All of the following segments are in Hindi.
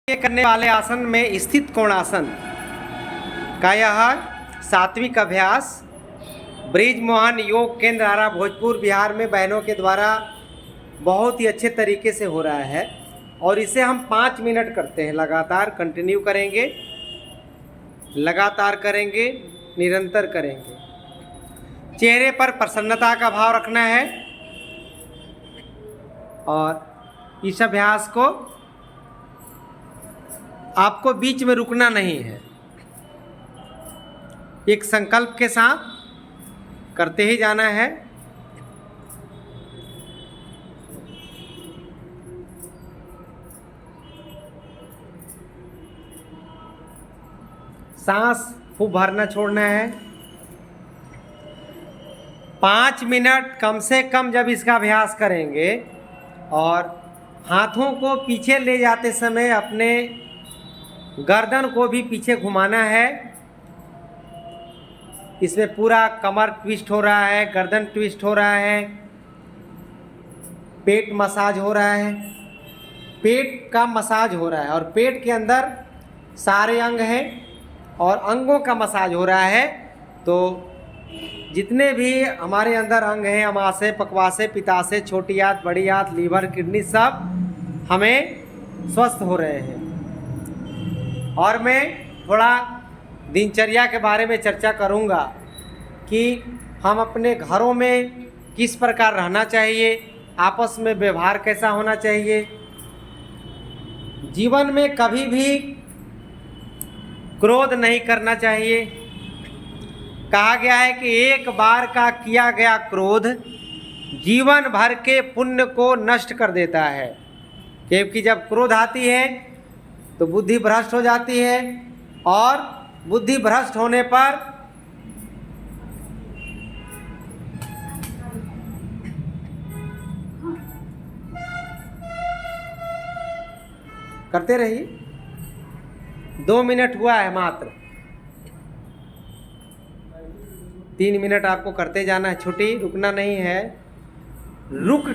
करने वाले आसन में स्थित कोणासन का यह सात्विक अभ्यास ब्रिज मोहन योग केंद्र आरा भोजपुर बिहार में बहनों के द्वारा बहुत ही अच्छे तरीके से हो रहा है और इसे हम 5 मिनट करते हैं। लगातार कंटिन्यू करेंगे, लगातार करेंगे, निरंतर करेंगे। चेहरे पर प्रसन्नता का भाव रखना है और इस अभ्यास को आपको बीच में रुकना नहीं है। एक संकल्प के साथ करते ही जाना है। सांस खूब भरना छोड़ना है। 5 मिनट कम से कम जब इसका अभ्यास करेंगे और हाथों को पीछे ले जाते समय अपने गर्दन को भी पीछे घुमाना है। इसमें पूरा कमर ट्विस्ट हो रहा है, गर्दन ट्विस्ट हो रहा है, पेट मसाज हो रहा है, पेट का मसाज हो रहा है और पेट के अंदर सारे अंग हैं और अंगों का मसाज हो रहा है। तो जितने भी हमारे अंदर अंग हैं, अमाशय, पक्वाशय, पित्ताशय, छोटी आंत, बड़ी आंत, लीवर, किडनी, सब हमें स्वस्थ हो रहे हैं। और मैं थोड़ा दिनचर्या के बारे में चर्चा करूंगा कि हम अपने घरों में किस प्रकार रहना चाहिए, आपस में व्यवहार कैसा होना चाहिए। जीवन में कभी भी क्रोध नहीं करना चाहिए। कहा गया है कि एक बार का किया गया क्रोध जीवन भर के पुण्य को नष्ट कर देता है। क्योंकि जब क्रोध आती है तो बुद्धि भ्रष्ट हो जाती है और बुद्धि भ्रष्ट होने पर करते रहिए। 2 मिनट हुआ है मात्र, 3 मिनट आपको करते जाना है। छुट्टी रुकना नहीं है। रुक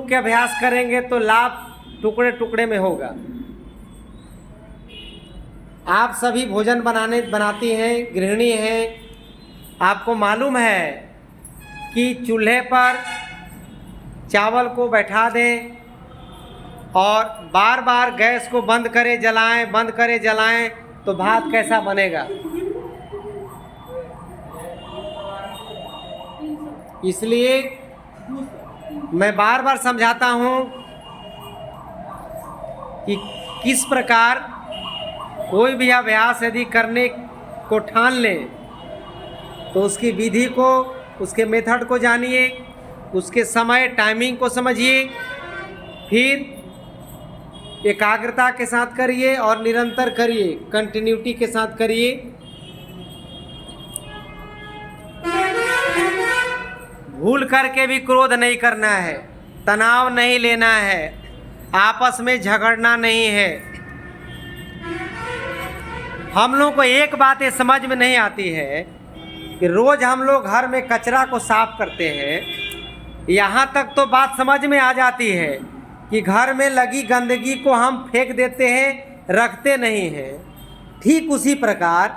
के अभ्यास करेंगे तो लाभ टुकड़े टुकड़े में होगा। आप सभी भोजन बनाती हैं, गृहिणी हैं। आपको मालूम है कि चूल्हे पर चावल को बैठा दें और बार बार गैस को बंद करें जलाएं तो भात कैसा बनेगा। इसलिए मैं बार बार समझाता हूँ कि किस प्रकार कोई भी अभ्यास यदि करने को ठान लें तो उसकी विधि को, उसके मेथड को जानिए, उसके समय टाइमिंग को समझिए, फिर एकाग्रता के साथ करिए और निरंतर करिए, कंटिन्यूटी के साथ करिए। भूल करके भी क्रोध नहीं करना है, तनाव नहीं लेना है, आपस में झगड़ना नहीं है। हम लोग को एक बात ये समझ में नहीं आती है कि रोज़ हम लोग घर में कचरा को साफ करते हैं। यहाँ तक तो बात समझ में आ जाती है कि घर में लगी गंदगी को हम फेंक देते हैं, रखते नहीं हैं। ठीक उसी प्रकार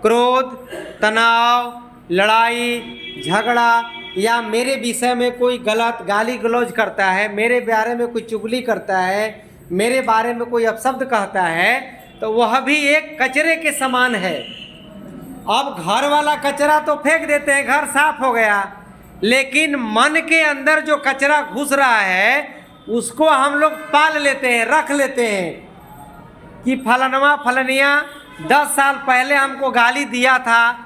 क्रोध, तनाव, लड़ाई, झगड़ा या मेरे विषय में कोई गलत गाली गलौज करता है, मेरे बारे में कोई चुगली करता है, मेरे बारे में कोई अपशब्द कहता है, तो वह भी एक कचरे के समान है। अब घर वाला कचरा तो फेंक देते हैं, घर साफ हो गया, लेकिन मन के अंदर जो कचरा घुस रहा है उसको हम लोग पाल लेते हैं, रख लेते हैं कि फलनवा फलनिया 10 साल पहले हमको गाली दिया था,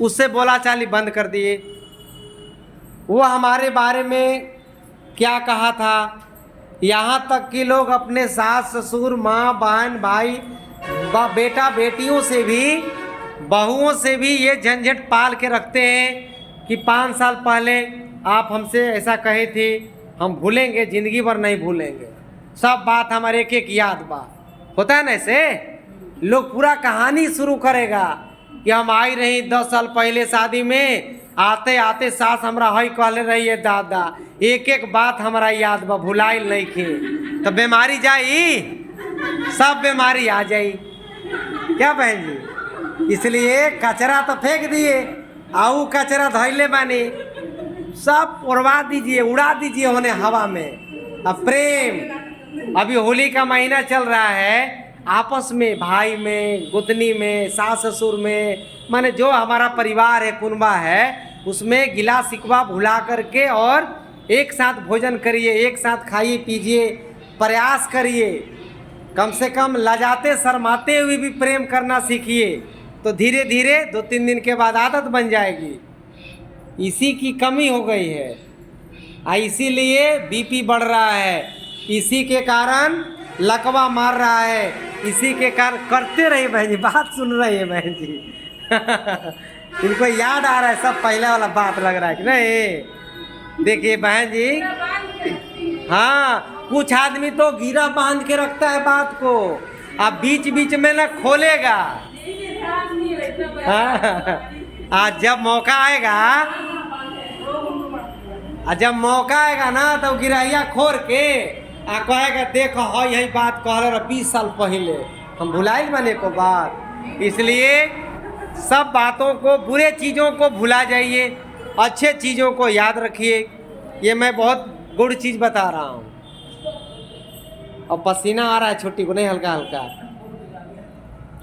उससे बोला चाली बंद कर दिए। वो हमारे बारे में क्या कहा था। यहाँ तक कि लोग अपने सास ससुर, माँ बहन, भाई, बेटा बेटियों से भी, बहुओं से भी ये झंझट पाल के रखते हैं कि 5 साल पहले आप हमसे ऐसा कहे थे, हम भूलेंगे, ज़िंदगी भर नहीं भूलेंगे, सब बात हमारे एक एक याद बा। होता है ना ऐसे। लोग पूरा कहानी शुरू करेगा कि हम आई रही 10 साल पहले शादी में, आते आते सास हमरा हई कहले रही है दादा, एक एक बात हमारा याद बा, भुलाइल नहीं खे, तो बीमारी जाई। सब बीमारी आ जाई। क्या बहन जी? इसलिए कचरा तो फेंक दिए, आऊ कचरा धैले बानी, सब उड़वा दीजिए, उड़ा दीजिए होने हवा में। अब प्रेम, अभी होली का महीना चल रहा है, आपस में, भाई में, गुतनी में, सास ससुर में, माने जो हमारा परिवार है, कुनबा है, उसमें गिला शिकवा भुला करके और एक साथ भोजन करिए, एक साथ खाइए पीजिए, प्रयास करिए। कम से कम लजाते शर्माते हुए भी प्रेम करना सीखिए, तो धीरे धीरे 2-3 दिन के बाद आदत बन जाएगी। इसी की कमी हो गई है, इसीलिए बीपी बढ़ रहा है, इसी के कारण लकवा मार रहा है, इसी के कारण। करते रहिए बहन जी, बात सुन रही है बहन जी। इनको याद आ रहा है सब पहले वाला बात लग रहा है कि नहीं। देखिए बहन जी, हाँ, कुछ आदमी तो गिरा बांध के रखता है बात को, अब बीच बीच में ना खोलेगा। हाँ, आज जब मौका आएगा, जब मौका आएगा ना, तो गिराइया खोर के कहेगा देखो हाँ यही बात कह रहे 20 साल पहले, हम भुलाइल बने को बात। इसलिए सब बातों को, बुरे चीज़ों को भुला जाइए, अच्छे चीज़ों को याद रखिए। ये मैं बहुत गुड़ चीज़ बता रहा हूँ। और पसीना आ रहा है छोटी को, नहीं हल्का हल्का।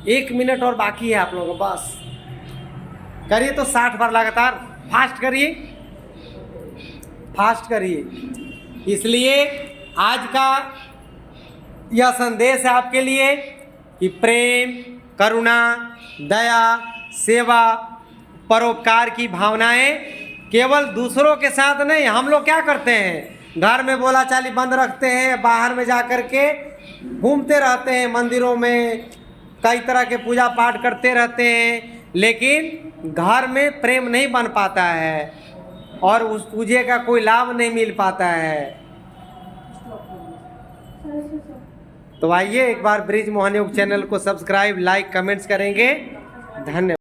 1 मिनट और बाकी है आप लोगों को, बस करिए तो 60 बार लगातार, फास्ट करिए, फास्ट करिए। इसलिए आज का यह संदेश है आपके लिए कि प्रेम, करुणा, दया, सेवा, परोपकार की भावनाएं केवल दूसरों के साथ नहीं। हम लोग क्या करते हैं, घर में बोला चाली बंद रखते हैं, बाहर में जा कर के घूमते रहते हैं, मंदिरों में कई तरह के पूजा पाठ करते रहते हैं, लेकिन घर में प्रेम नहीं बन पाता है और उस पूजे का कोई लाभ नहीं मिल पाता है। तो आइए एक बार ब्रिज मोहन योग चैनल को सब्सक्राइब, लाइक, कमेंट्स करेंगे। धन्यवाद।